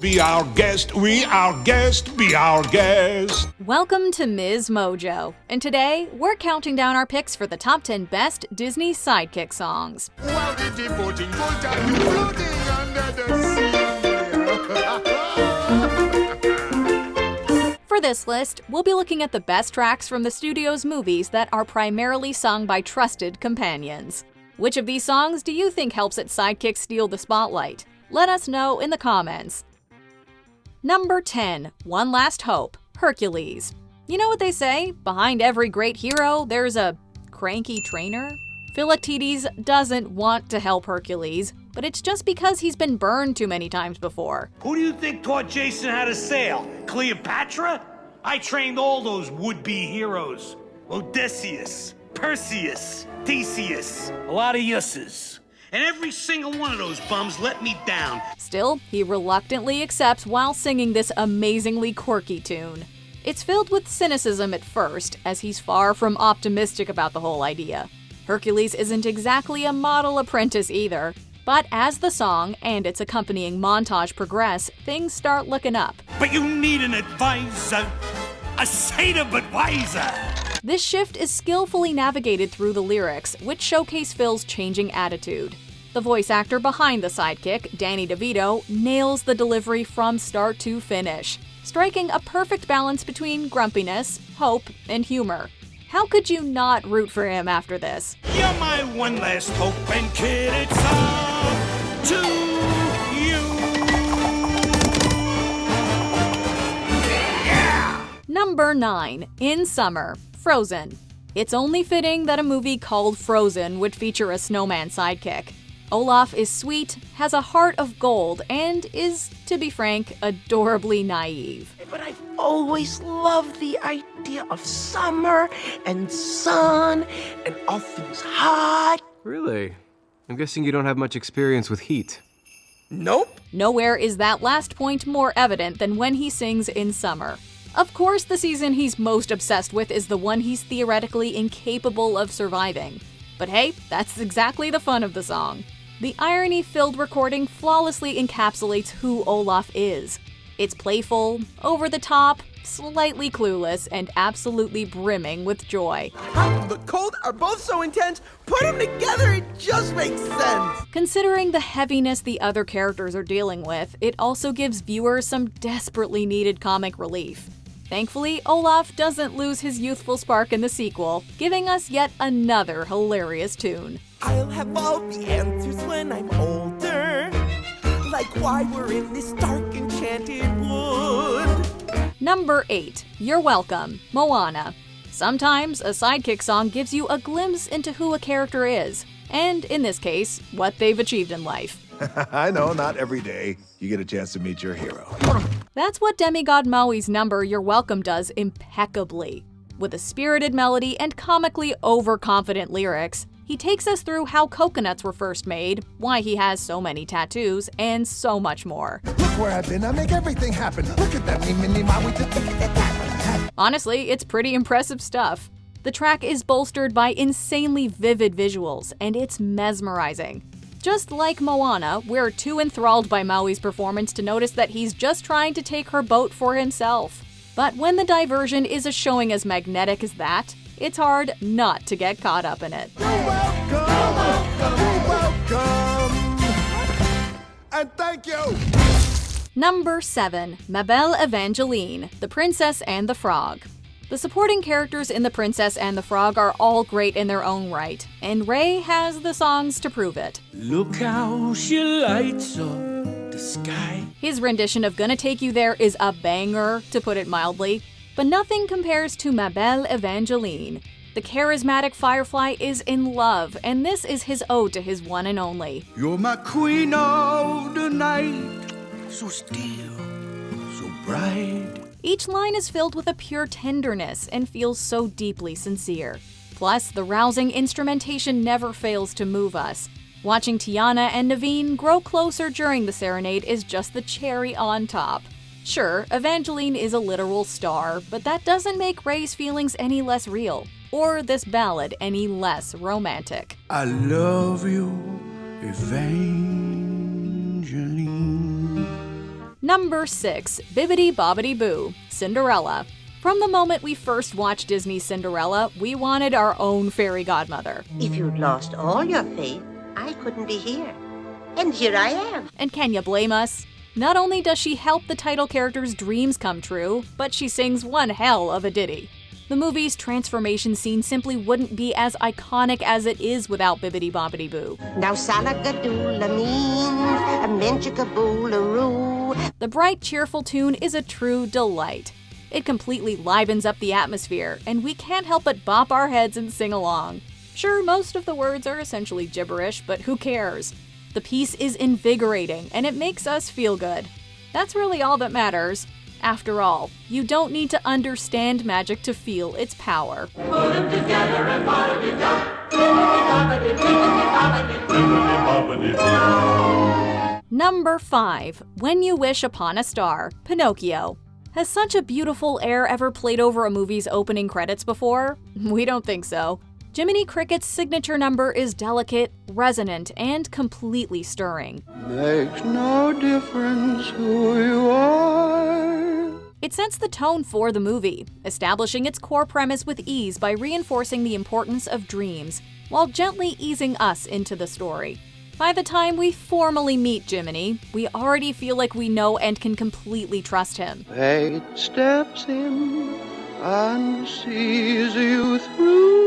Be our guest, we our guest, be our guest. Welcome to MsMojo, and today we're counting down our picks for the top 10 best Disney Sidekick songs. While the devoting goes down, floating under the sea. For this list, we'll be looking at the best tracks from the studio's movies that are primarily sung by trusted companions. Which of these songs do you think helps its sidekick steal the spotlight? Let us know in the comments. Number 10, One Last Hope, Hercules. You know what they say? Behind every great hero, there's a cranky trainer? Philoctetes doesn't want to help Hercules, but it's just because he's been burned too many times before. Who do you think taught Jason how to sail? Cleopatra? I trained all those would-be heroes. Odysseus, Perseus, Theseus, a lot of yusses. And every single one of those bums let me down. Still, he reluctantly accepts while singing this amazingly quirky tune. It's filled with cynicism at first, as he's far from optimistic about the whole idea. Hercules isn't exactly a model apprentice either, but as the song and its accompanying montage progress, things start looking up. But you need an advisor, a satyr but wiser. This shift is skillfully navigated through the lyrics, which showcase Phil's changing attitude. The voice actor behind the sidekick, Danny DeVito, nails the delivery from start to finish, striking a perfect balance between grumpiness, hope, and humor. How could you not root for him after this? You're my one last hope, and kid, it's up to you. Yeah! Number 9, In Summer, Frozen. It's only fitting that a movie called Frozen would feature a snowman sidekick. Olaf is sweet, has a heart of gold, and is, to be frank, adorably naive. But I've always loved the idea of summer and sun and all things hot. Really? I'm guessing you don't have much experience with heat. Nope. Nowhere is that last point more evident than when he sings In Summer. Of course, the season he's most obsessed with is the one he's theoretically incapable of surviving. But hey, that's exactly the fun of the song. The irony-filled recording flawlessly encapsulates who Olaf is. It's playful, over-the-top, slightly clueless, and absolutely brimming with joy. Hot and the cold are both so intense, put them together, it just makes sense. Considering the heaviness the other characters are dealing with, it also gives viewers some desperately needed comic relief. Thankfully, Olaf doesn't lose his youthful spark in the sequel, giving us yet another hilarious tune. I'll have all the answers when I'm older, like why we're in this dark enchanted wood. Number 8, You're Welcome, Moana. Sometimes a sidekick song gives you a glimpse into who a character is, and in this case, what they've achieved in life. I know, not every day you get a chance to meet your hero. That's what demigod Maui's number You're Welcome does impeccably. With a spirited melody and comically overconfident lyrics, he takes us through how coconuts were first made, why he has so many tattoos, and so much more. Look where I've been, I make everything happen. Look at that, me, Maui. Honestly, it's pretty impressive stuff. The track is bolstered by insanely vivid visuals, and it's mesmerizing. Just like Moana, we're too enthralled by Maui's performance to notice that he's just trying to take her boat for himself. But when the diversion is as showing as magnetic as that, it's hard not to get caught up in it. You're welcome. And thank you. Number 7, Ma Belle Evangeline, The Princess and the Frog. The supporting characters in The Princess and the Frog are all great in their own right, and Ray has the songs to prove it. Look how she lights up the sky. His rendition of Gonna Take You There is a banger, to put it mildly, but nothing compares to Ma Belle Evangeline. The charismatic Firefly is in love, and this is his ode to his one and only. You're my queen of the night, so still, so bright. Each line is filled with a pure tenderness and feels so deeply sincere. Plus, the rousing instrumentation never fails to move us. Watching Tiana and Naveen grow closer during the serenade is just the cherry on top. Sure, Evangeline is a literal star, but that doesn't make Ray's feelings any less real, or this ballad any less romantic. I love you, Evangeline. Number 6. Bibbidi Bobbidi Boo, Cinderella. From the moment we first watched Disney's Cinderella, we wanted our own fairy godmother. If you'd lost all your faith, I couldn't be here. And here I am. And can you blame us? Not only does she help the title character's dreams come true, but she sings one hell of a ditty. The movie's transformation scene simply wouldn't be as iconic as it is without Bibbidi Bobbidi Boo. Now salagadoola means a menchikaboolaroo. The bright, cheerful tune is a true delight. It completely livens up the atmosphere, and we can't help but bop our heads and sing along. Sure, most of the words are essentially gibberish, but who cares? The piece is invigorating, and it makes us feel good. That's really all that matters. After all, you don't need to understand magic to feel its power. Number 5. When You Wish Upon a Star, Pinocchio. Has such a beautiful air ever played over a movie's opening credits before? We don't think so. Jiminy Cricket's signature number is delicate, resonant, and completely stirring. Makes no difference who you are. It sets the tone for the movie, establishing its core premise with ease by reinforcing the importance of dreams, while gently easing us into the story. By the time we formally meet Jiminy, we already feel like we know and can completely trust him. Fate steps in and sees you through.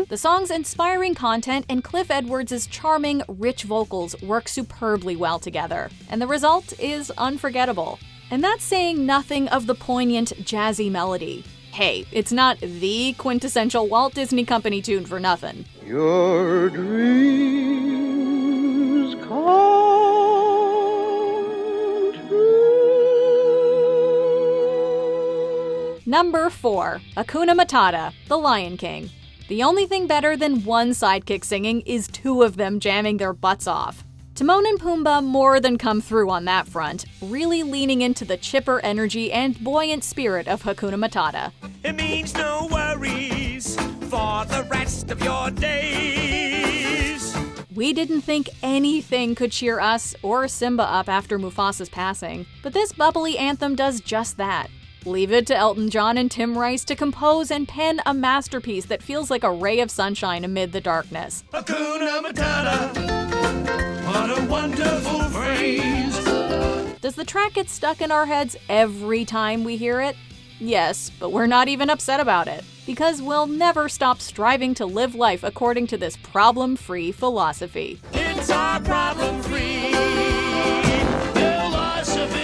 The song's inspiring content and Cliff Edwards' charming, rich vocals work superbly well together, and the result is unforgettable. And that's saying nothing of the poignant, jazzy melody. Hey, it's not the quintessential Walt Disney Company tune for nothing. Your dreams come true. Number 4. Hakuna Matata, The Lion King. The only thing better than one sidekick singing is two of them jamming their butts off. Timon and Pumbaa more than come through on that front, really leaning into the chipper energy and buoyant spirit of Hakuna Matata. It means no worries for the rest of your days. We didn't think anything could cheer us or Simba up after Mufasa's passing, but this bubbly anthem does just that. Leave it to Elton John and Tim Rice to compose and pen a masterpiece that feels like a ray of sunshine amid the darkness. Hakuna Matata, what a wonderful phrase. Does the track get stuck in our heads every time we hear it? Yes, but we're not even upset about it, because we'll never stop striving to live life according to this problem-free philosophy. It's our problem-free philosophy.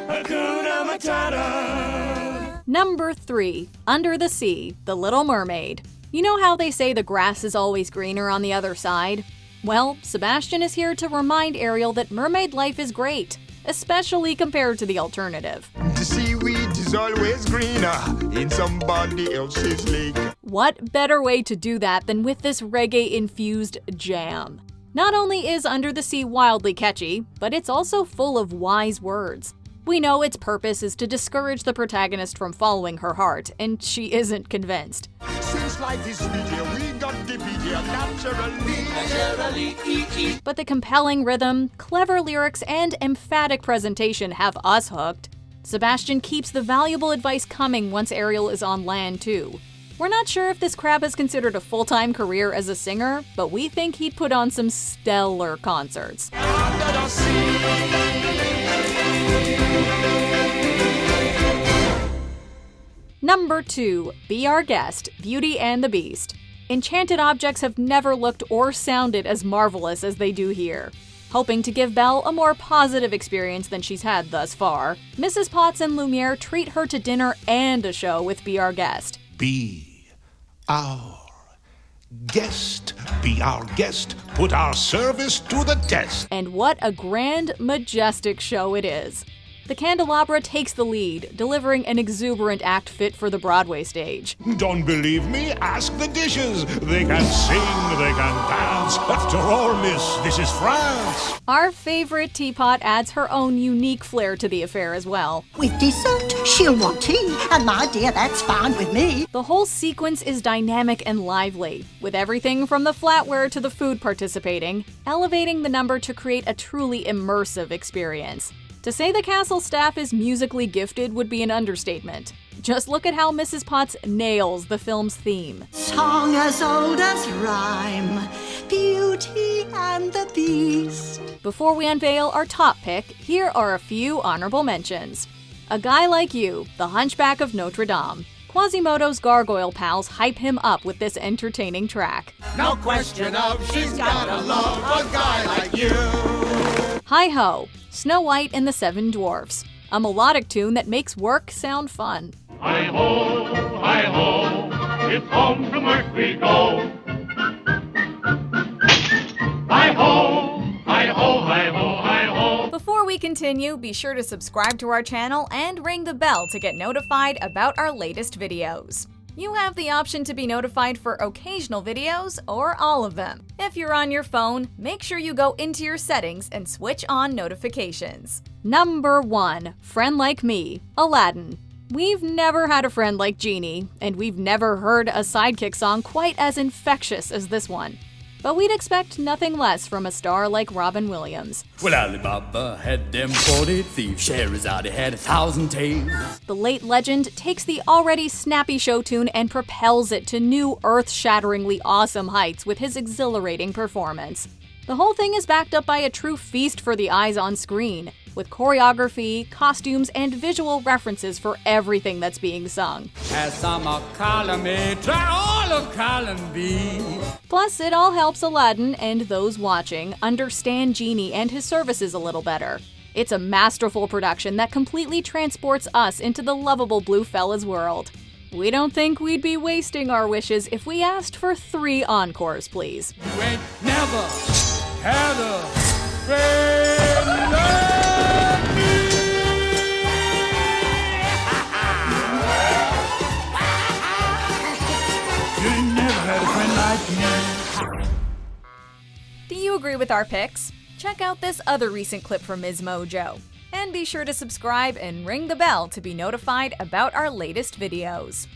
Hakuna Matata. Number 3. Under the Sea, The Little Mermaid. You know how they say the grass is always greener on the other side? Well, Sebastian is here to remind Ariel that mermaid life is great, especially compared to the alternative. The seaweed is always greener in somebody else's lake. What better way to do that than with this reggae-infused jam? Not only is Under the Sea wildly catchy, but it's also full of wise words. We know its purpose is to discourage the protagonist from following her heart, and she isn't convinced. Since life is sweet here, we got to be here naturally. But the compelling rhythm, clever lyrics, and emphatic presentation have us hooked. Sebastian keeps the valuable advice coming once Ariel is on land, too. We're not sure if this crab is considered a full-time career as a singer, but we think he'd put on some stellar concerts. Number 2. Be Our Guest, Beauty and the Beast. Enchanted objects have never looked or sounded as marvelous as they do here. Hoping to give Belle a more positive experience than she's had thus far, Mrs. Potts and Lumiere treat her to dinner and a show with Be Our Guest. Be our guest. Be our guest. Put our service to the test. And what a grand, majestic show it is. The candelabra takes the lead, delivering an exuberant act fit for the Broadway stage. Don't believe me? Ask the dishes. They can sing, they can dance. After all, miss, this is France. Our favorite teapot adds her own unique flair to the affair as well. With dessert, she'll want tea, and my dear, that's fine with me. The whole sequence is dynamic and lively, with everything from the flatware to the food participating, elevating the number to create a truly immersive experience. To say the castle staff is musically gifted would be an understatement. Just look at how Mrs. Potts nails the film's theme. Song as old as rhyme, Beauty and the Beast. Before we unveil our top pick, here are a few honorable mentions. A Guy Like You, The Hunchback of Notre Dame. Quasimodo's gargoyle pals hype him up with this entertaining track. No question of she's gotta love a guy like you. Hi-Ho, Snow White and the Seven Dwarfs. A melodic tune that makes work sound fun. Hi-ho, if home from work we go. Hi-ho, hi-ho, hi-ho, hi-ho. Before we continue, be sure to subscribe to our channel and ring the bell to get notified about our latest videos. You have the option to be notified for occasional videos or all of them. If you're on your phone, make sure you go into your settings and switch on notifications. Number 1. Friend Like Me, Aladdin. We've never had a friend like Genie, and we've never heard a Sidekick song quite as infectious as this one. But we'd expect nothing less from a star like Robin Williams. Well, Alibaba had them 40 thieves, Scheherazade had 1,000 tales. The late legend takes the already snappy show tune and propels it to new earth-shatteringly awesome heights with his exhilarating performance. The whole thing is backed up by a true feast for the eyes on screen, with choreography, costumes, and visual references for everything that's being sung. As some of column A, try all of column B. Plus, it all helps Aladdin and those watching understand Genie and his services a little better. It's a masterful production that completely transports us into the lovable blue fella's world. We don't think we'd be wasting our wishes if we asked for 3 encores, please. You ain't never had a friend like me. You ain't never had a friend like me. Do you agree with our picks? Check out this other recent clip from MsMojo. And be sure to subscribe and ring the bell to be notified about our latest videos.